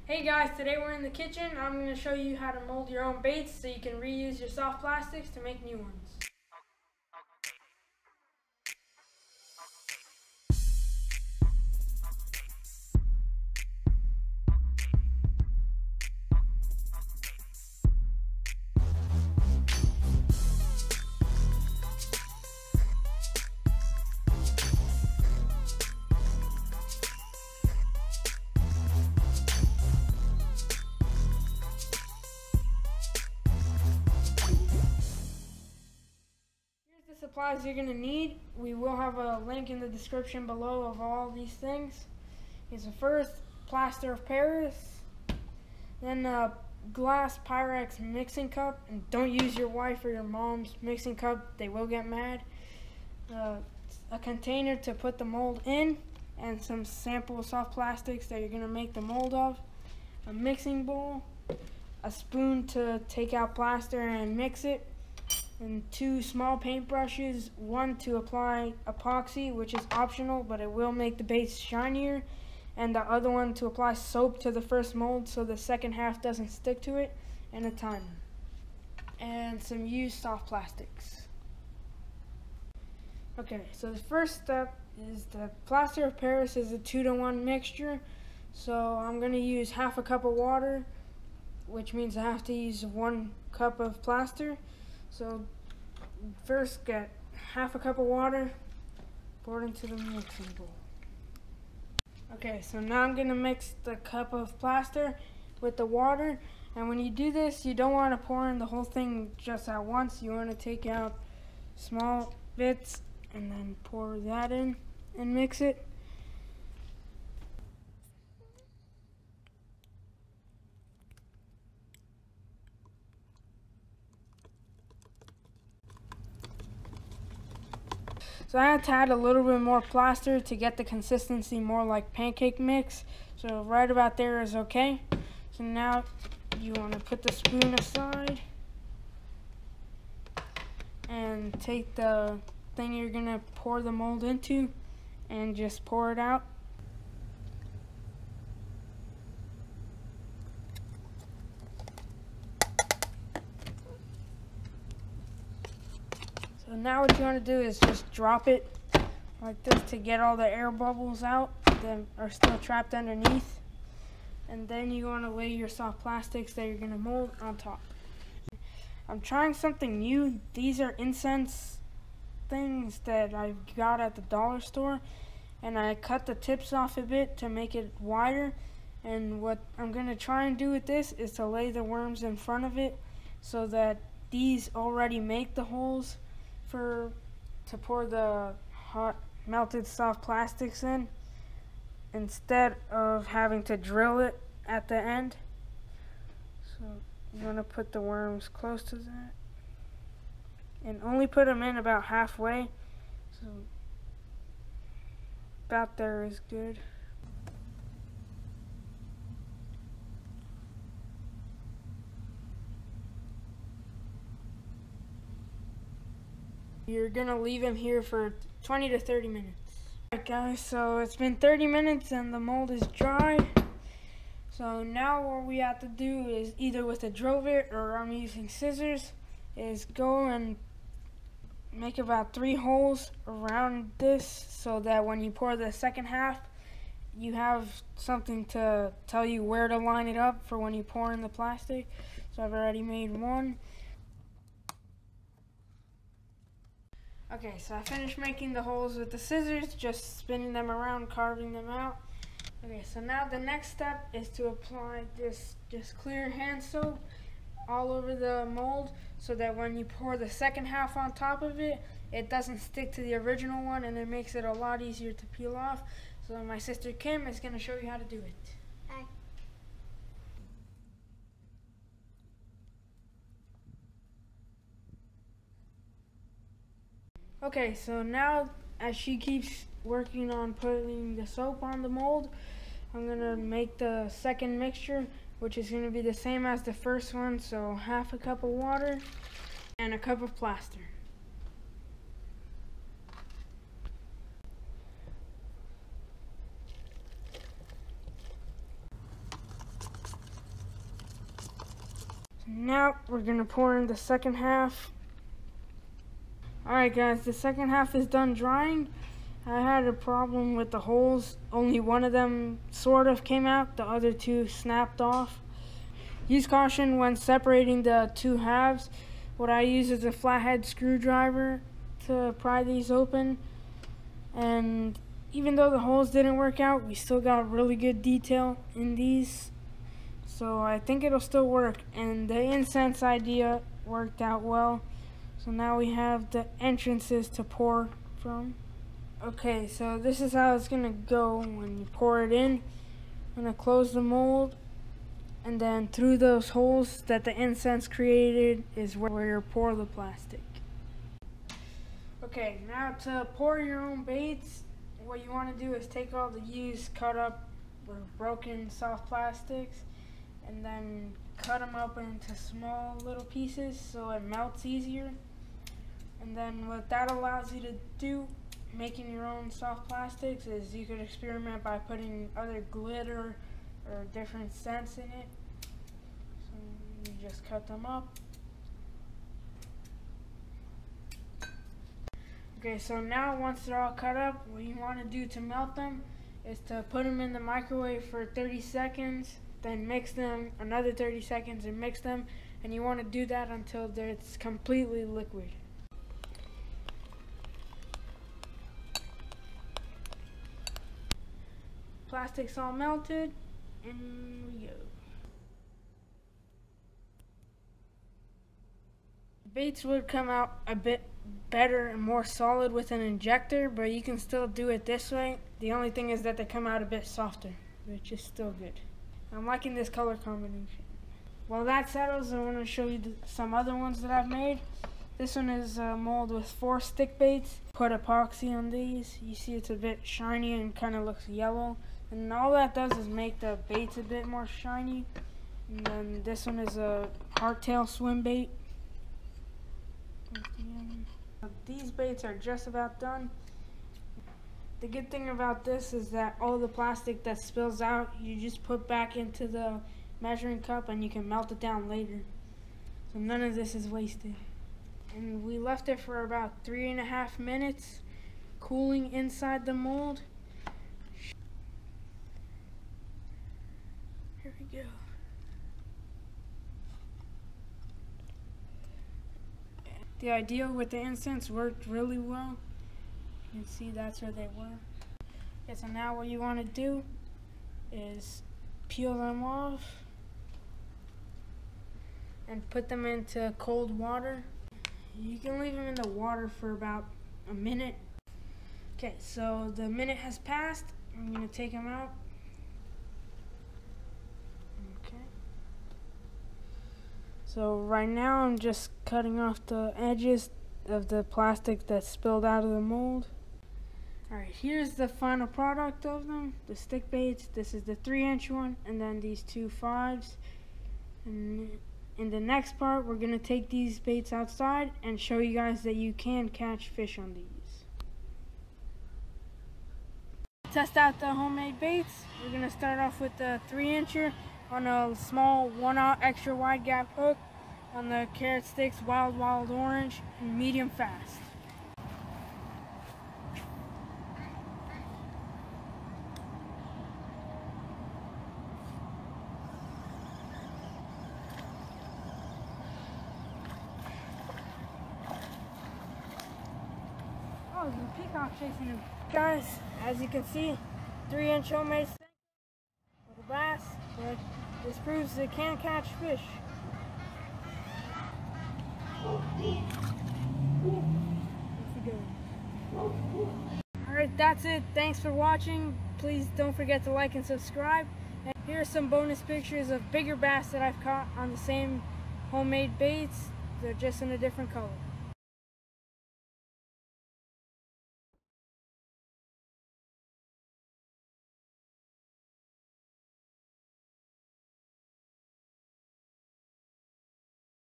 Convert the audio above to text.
Hey guys, today we're in the kitchen. I'm going to show you how to mold your own baits so you can reuse your soft plastics to make new ones. Supplies you're going to need. We will have a link in the description below of all these things. Is the first Plaster of Paris, then a glass Pyrex mixing cup, and don't use your wife or your mom's mixing cup, they will get mad. A container to put the mold in, and some sample soft plastics that you're going to make the mold of, a mixing bowl, a spoon to take out plaster and mix it, and 2 small paintbrushes, one to apply epoxy, which is optional, but it will make the base shinier, and the other one to apply soap to the first mold so the second half doesn't stick to it, and a timer, and some used soft plastics. Okay, so the first step is the Plaster of Paris is a 2-to-1 mixture, so I'm going to use half a cup of water, which means I have to use 1 cup of plaster. So first get half a cup of water, pour it into the mixing bowl. Okay, so now I'm going to mix the cup of plaster with the water, and when you do this, you don't want to pour in the whole thing just at once. You want to take out small bits and then pour that in and mix it. So I had to add a little bit more plaster to get the consistency more like pancake mix. So right about there is okay. So now you want to put the spoon aside and take the thing you're going to pour the mold into and just pour it out. So now what you want to do is just drop it like this to get all the air bubbles out that are still trapped underneath. And then you want to lay your soft plastics that you're going to mold on top. I'm trying something new. These are incense things that I got at the dollar store, and I cut the tips off a bit to make it wider. And what I'm going to try and do with this is to lay the worms in front of it so that these already make the holes to pour the hot melted soft plastics in, instead of having to drill it at the end. So you want to put the worms close to that and only put them in about halfway, so about there is good. You're gonna leave them here for 20 to 30 minutes. Alright guys, so it's been 30 minutes and the mold is dry. So now what we have to do is, either with a drill bit or I'm using scissors, is go and make about 3 holes around this so that when you pour the second half, you have something to tell you where to line it up for when you pour in the plastic. So I've already made 1. Okay, so I finished making the holes with the scissors, just spinning them around, carving them out. Okay, so now the next step is to apply this clear hand soap all over the mold so that when you pour the second half on top of it, it doesn't stick to the original one, and it makes it a lot easier to peel off. So my sister Kim is going to show you how to do it. Hi. Okay, so now as she keeps working on putting the soap on the mold, I'm going to make the second mixture, which is going to be the same as the first one. So half a cup of water and a cup of plaster. Now we're gonna pour in the second half. Alright guys, the second half is done drying. I had a problem with the holes. Only one of them sort of came out, the other two snapped off. Use caution when separating the two halves. What I use is a flathead screwdriver to pry these open. And even though the holes didn't work out, we still got really good detail in these. So I think it'll still work, and the incense idea worked out well. So now we have the entrances to pour from. Okay, so this is how it's gonna go when you pour it in. I'm gonna close the mold, and then through those holes that the incense created is where you pour the plastic. Okay, now to pour your own baits, what you want to do is take all the used, cut up, or broken soft plastics, and then cut them up into small little pieces so it melts easier. And then what that allows you to do, making your own soft plastics, is you could experiment by putting other glitter or different scents in it. So you just cut them up. Okay, so now once they're all cut up, what you want to do to melt them is to put them in the microwave for 30 seconds, then mix them another 30 seconds and mix them, and you want to do that until it's completely liquid. Plastic's all melted, and we go. Baits would come out a bit better and more solid with an injector, but you can still do it this way. The only thing is that they come out a bit softer, which is still good. I'm liking this color combination. While that settles, I want to show you some other ones that I've made. This one is a mold with 4 stick baits. Put epoxy on these. You see it's a bit shiny and kind of looks yellow. And all that does is make the baits a bit more shiny. And then this one is a hardtail swim bait. These baits are just about done. The good thing about this is that all the plastic that spills out, you just put back into the measuring cup and you can melt it down later. So none of this is wasted. And we left it for about 3.5 minutes, cooling inside the mold. Here we go. The idea with the incense worked really well. You can see that's where they were. Okay, so now what you want to do is peel them off and put them into cold water. You can leave them in the water for about a minute. Okay, so the minute has passed. I'm going to take them out. Okay. So right now I'm just cutting off the edges of the plastic that spilled out of the mold. Alright, here's the final product of them, the stick baits. This is the 3-inch one, and then these 2 5s. And in the next part, we're going to take these baits outside and show you guys that you can catch fish on these. Test out the homemade baits. We're going to start off with the 3-incher on a small 1/0 extra wide gap hook on the Carrot Stix Wild Orange, medium fast. Oh, there's a peacock chasing him. Guys, as you can see, 3-inch homemade Senko with a bass, but this proves it can catch fish. Alright, that's it. Thanks for watching. Please don't forget to like and subscribe. And here are some bonus pictures of bigger bass that I've caught on the same homemade baits. They're just in a different color.